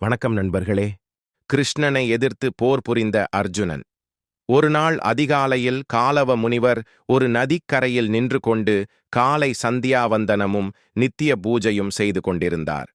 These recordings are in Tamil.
வணக்கம் நண்பர்களே. கிருஷ்ணனை எதிர்த்து போர் புரிந்த அர்ஜுனன். ஒரு நாள் அதிகாலையில் காலவ முனிவர் ஒரு நதிக்கரையில் நின்று கொண்டு காலை சந்தியாவந்தனமும் நித்திய பூஜையும் செய்து கொண்டிருந்தார்.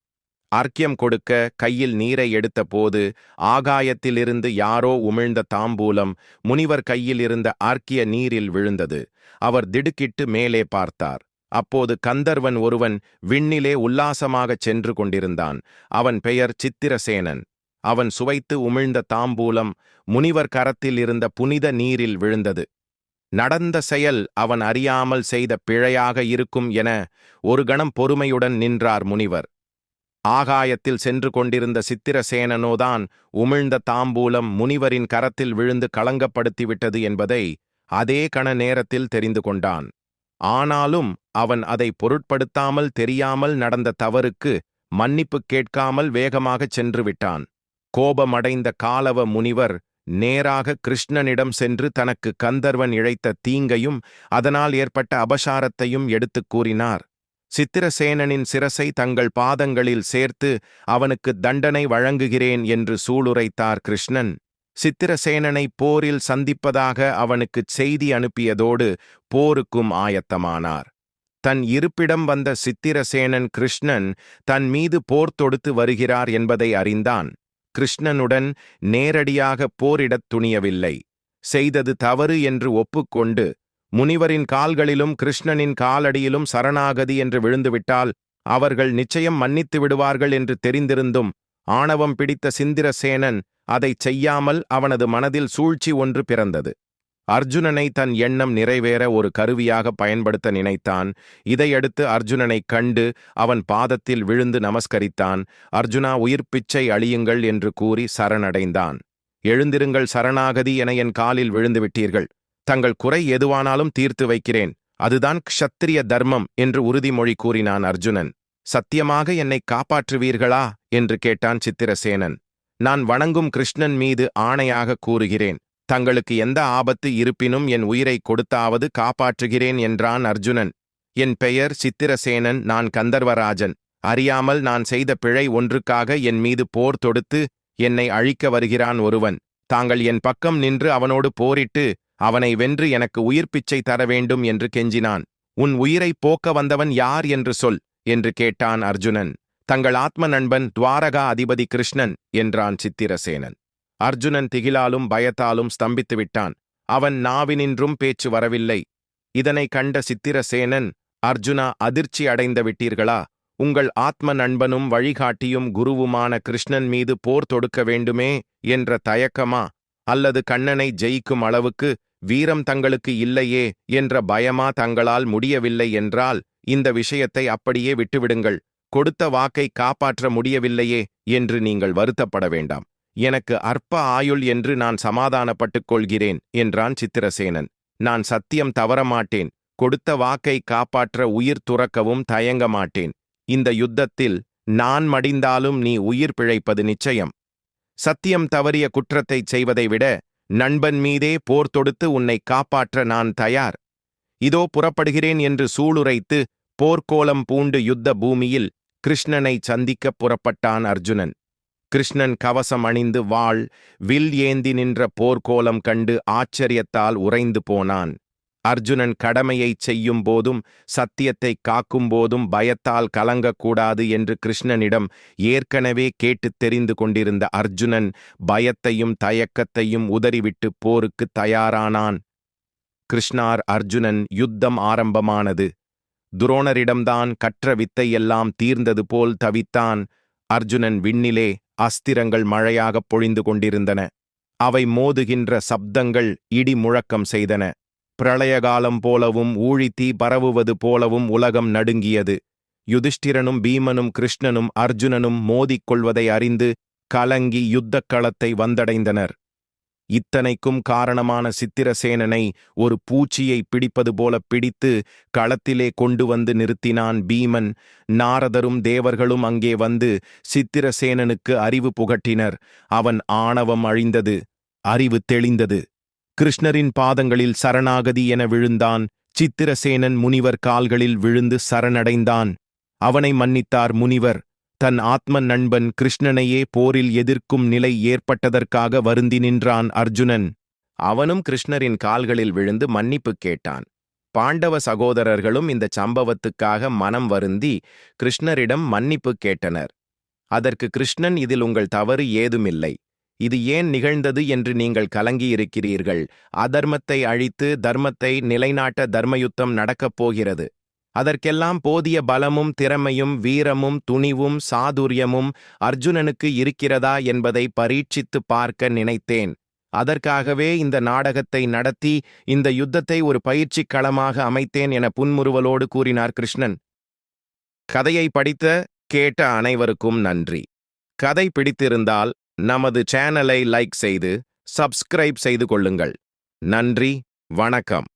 அர்க்கியம் கொடுக்க கையில் நீரை எடுத்த போது ஆகாயத்திலிருந்து யாரோ உமிழ்ந்த தாம்பூலம் முனிவர் கையில் இருந்த அர்க்கிய நீரில் விழுந்தது. அவர் திடுக்கிட்டு மேலே பார்த்தார். அப்போது கந்தர்வன் ஒருவன் விண்ணிலே உல்லாசமாகச் சென்று கொண்டிருந்தான். அவன் பெயர் சித்திரசேனன். அவன் சுவைத்து உமிழ்ந்த தாம்பூலம் முனிவர் கரத்தில் இருந்த புனித நீரில் விழுந்தது. நடந்த செயல் அவன் அறியாமல் செய்த பிழையாக இருக்கும் என ஒரு கணம் பொறுமையுடன் நின்றார் முனிவர். ஆகாயத்தில் சென்று கொண்டிருந்த சித்திரசேனனோதான் உமிழ்ந்த தாம்பூலம் முனிவரின் கரத்தில் விழுந்து களங்கப்படுத்திவிட்டது என்பதை அதே கண நேரத்தில் தெரிந்து கொண்டான். ஆனாலும் அவன் அதை பொருட்படுத்தாமல் தெரியாமல் நடந்த தவறுக்கு மன்னிப்பு கேட்காமல் வேகமாகச் சென்று விட்டான். கோபமடைந்த காலவ முனிவர் நேராக கிருஷ்ணனிடம் சென்று தனக்கு கந்தர்வன் இழைத்த தீங்கையும் அதனால் ஏற்பட்ட அபசாரத்தையும் எடுத்துக் கூறினார். சித்திரசேனனின் சிரசை தங்கள் பாதங்களில் சேர்த்து அவனுக்கு தண்டனை வழங்குகிறேன் என்று சூளுரைத்தார் கிருஷ்ணன். சித்திரசேனனை போரில் சந்திப்பதாக அவனுக்குச் செய்தி அனுப்பியதோடு போருக்கும் ஆயத்தமானார். தன் இருப்பிடம் வந்த சித்திரசேனன் கிருஷ்ணன் தன் மீது போர் தொடுத்து வருகிறார் என்பதை அறிந்தான். கிருஷ்ணனுடன் நேரடியாக போரிடத் துணியவில்லை. செய்தது தவறு என்று ஒப்புக்கொண்டு முனிவரின் கால்களிலும் கிருஷ்ணனின் காலடியிலும் சரணாகதி என்று விழுந்துவிட்டால் அவர்கள் நிச்சயம் மன்னித்து விடுவார்கள் என்று தெரிந்திருந்தும் ஆணவம் பிடித்த சித்திரசேனன் அதைச் செய்யாமல் அவனது மனதில் சூழ்ச்சி ஒன்று பிறந்தது. அர்ஜுனனை தன் எண்ணம் நிறைவேற ஒரு கருவியாக பயன்படுத்த நினைத்தான். இதையடுத்து அர்ஜுனனைக் கண்டு அவன் பாதத்தில் விழுந்து நமஸ்கரித்தான். அர்ஜுனா, உயிர் பிச்சை அழியுங்கள் என்று கூறி சரணடைந்தான். எழுந்திருங்கள், சரணாகதி என என் காலில் விழுந்துவிட்டீர்கள். தங்கள் குறை எதுவானாலும் தீர்த்து வைக்கிறேன். அதுதான் க்ஷத்திரிய தர்மம் என்று உறுதிமொழி கூறினான் அர்ஜுனன். சத்தியமாக என்னை காப்பாற்றுவீர்களா என்று கேட்டான் சித்திரசேனன். நான் வணங்கும் கிருஷ்ணன் மீது ஆணையாக கூறுகிறேன். தங்களுக்கு எந்த ஆபத்து இருப்பினும் என் உயிரை கொடுத்தாவது காப்பாற்றுகிறேன் என்றான் அர்ஜுனன். என் பெயர் சித்திரசேனன். நான் கந்தர்வராஜன். அறியாமல் நான் செய்த பிழை ஒன்றுக்காக என் மீது போர் தொடுத்து என்னை அழிக்க வருகிறான் ஒருவன். தாங்கள் என் பக்கம் நின்று அவனோடு போரிட்டு அவனை வென்று எனக்கு உயிர் பிச்சை தர வேண்டும் என்று கெஞ்சினான். உன் உயிரை போக்க வந்தவன் யார் என்று சொல் என்று கேட்டான் அர்ஜுனன். தங்கள் ஆத்ம நண்பன் துவாரகா அதிபதி கிருஷ்ணன் என்றான் சித்திரசேனன். அர்ஜுனன் திகிலாலும் பயத்தாலும் ஸ்தம்பித்து விட்டான். அவன் நாவினின்றும் பேச்சு வரவில்லை. இதனை கண்ட சித்திரசேனன், அர்ஜுனா, அதிர்ச்சி அடைந்து விட்டீர்களா? உங்கள் ஆத்ம நண்பனும் வழிகாட்டியும் குருவுமான கிருஷ்ணன் மீது போர் தொடுக்க வேண்டுமே என்ற தயக்கமா? அல்லது கண்ணனை ஜெயிக்கும் அளவுக்கு வீரம் தங்களுக்கு இல்லையே என்ற பயமா? தங்களால் முடியவில்லை என்றால் இந்த விஷயத்தை அப்படியே விட்டுவிடுங்கள். கொடுத்த வாக்கை காப்பாற்ற முடியவில்லையே என்று நீங்கள் வருத்தப்பட வேண்டாம். எனக்கு அற்ப ஆயுள் என்று நான் சமாதானப்பட்டுக் கொள்கிறேன் என்றான் சித்திரசேனன். நான் சத்தியம் தவறமாட்டேன். கொடுத்த வாக்கை காப்பாற்ற உயிர் துறக்கவும் தயங்க மாட்டேன். இந்த யுத்தத்தில் நான் மடிந்தாலும் நீ உயிர் பிழைப்பது நிச்சயம். சத்தியம் தவறிய குற்றத்தைச் செய்வதை விட நண்பன் மீதே போர் தொடுத்து உன்னை காப்பாற்ற நான் தயார். இதோ புறப்படுகிறேன் என்று சூளுரைத்து போர்க்கோலம் பூண்டு யுத்த பூமியில் கிருஷ்ணனை சந்திக்கப் புறப்பட்டான் அர்ஜுனன். கிருஷ்ணன் கவசம் அணிந்து வாள் வில் ஏந்தி நின்ற போர்க்கோலம் கண்டு ஆச்சரியத்தால் உறைந்து போனான். அர்ஜுனன் கடமையைச் செய்யும் போதும் சத்தியத்தை காக்கும் போதும் பயத்தால் கலங்கக்கூடாது என்று கிருஷ்ணனிடம் ஏற்கனவே கேட்டுத் தெரிந்து கொண்டிருந்த அர்ஜுனன் பயத்தையும் தயக்கத்தையும் உதறிவிட்டு போருக்கு தயாரானான். கிருஷ்ணார் அர்ஜுனன் யுத்தம் ஆரம்பமானது. துரோணரிடம்தான் கற்ற வித்தையெல்லாம் தீர்ந்தது போல் தவித்தான். அர்ஜுனன் விண்ணிலே அஸ்திரங்கள் மழையாகப் பொழிந்து கொண்டிருந்தன. அவை மோதுகின்ற சப்தங்கள் இடி முழக்கம் செய்தன. பிரளயகாலம் போலவும் ஊழித்தீ பரவுவது போலவும் உலகம் நடுங்கியது. யுதிஷ்டிரனும் பீமனும் கிருஷ்ணனும் அர்ஜுனனும் மோதிக்கொள்வதை அறிந்து கலங்கி யுத்தக் களத்தை வந்தடைந்தனர். இத்தனைக்கும் காரணமான சித்திரசேனனை ஒரு பூச்சியை பிடிப்பது போல பிடித்து களத்திலே கொண்டு வந்து நிறுத்தினான் பீமன். நாரதரும் தேவர்களும் அங்கே வந்து சித்திரசேனனுக்கு அறிவு புகட்டினர். அவன் ஆணவம் அழிந்தது. அறிவு தெளிந்தது. கிருஷ்ணரின் பாதங்களில் சரணாகதி என விழுந்தான். சித்திரசேனன் முனிவர் கால்களில் விழுந்து சரணடைந்தான். அவனை மன்னித்தார் முனிவர். தன் ஆத்ம நண்பன் கிருஷ்ணனையே போரில் எதிர்க்கும் நிலை ஏற்பட்டதற்காக வருந்தி நின்றான் அர்ஜுனன். அவனும் கிருஷ்ணரின் கால்களில் விழுந்து மன்னிப்பு கேட்டான். பாண்டவ சகோதரர்களும் இந்த சம்பவத்துக்காக மனம் வருந்தி கிருஷ்ணரிடம் மன்னிப்பு கேட்டனர். அதற்கு கிருஷ்ணன், இதில் உங்கள் தவறு ஏதுமில்லை. இது ஏன் நிகழ்ந்தது என்று நீங்கள் கலங்கியிருக்கிறீர்கள். அதர்மத்தை அழித்து தர்மத்தை நிலைநாட்ட தர்மயுத்தம் நடக்கப் போகிறது. அதற்கெல்லாம் போதிய பலமும் திறமையும் வீரமும் துணிவும் சாதுரியமும் அர்ஜுனனுக்கு இருக்கிறதா என்பதை பரீட்சித்து பார்க்க நினைத்தேன். அதற்காகவே இந்த நாடகத்தை நடத்தி இந்த யுத்தத்தை ஒரு பயிற்சிக் களமாக அமைத்தேன் என புன்முறுவலோடு கூறினார் கிருஷ்ணன். கதையை படித்த கேட்ட அனைவருக்கும் நன்றி. கதை பிடித்திருந்தால் நமது சேனலை லைக் செய்து சப்ஸ்கிரைப் செய்து கொள்ளுங்கள். நன்றி, வணக்கம்.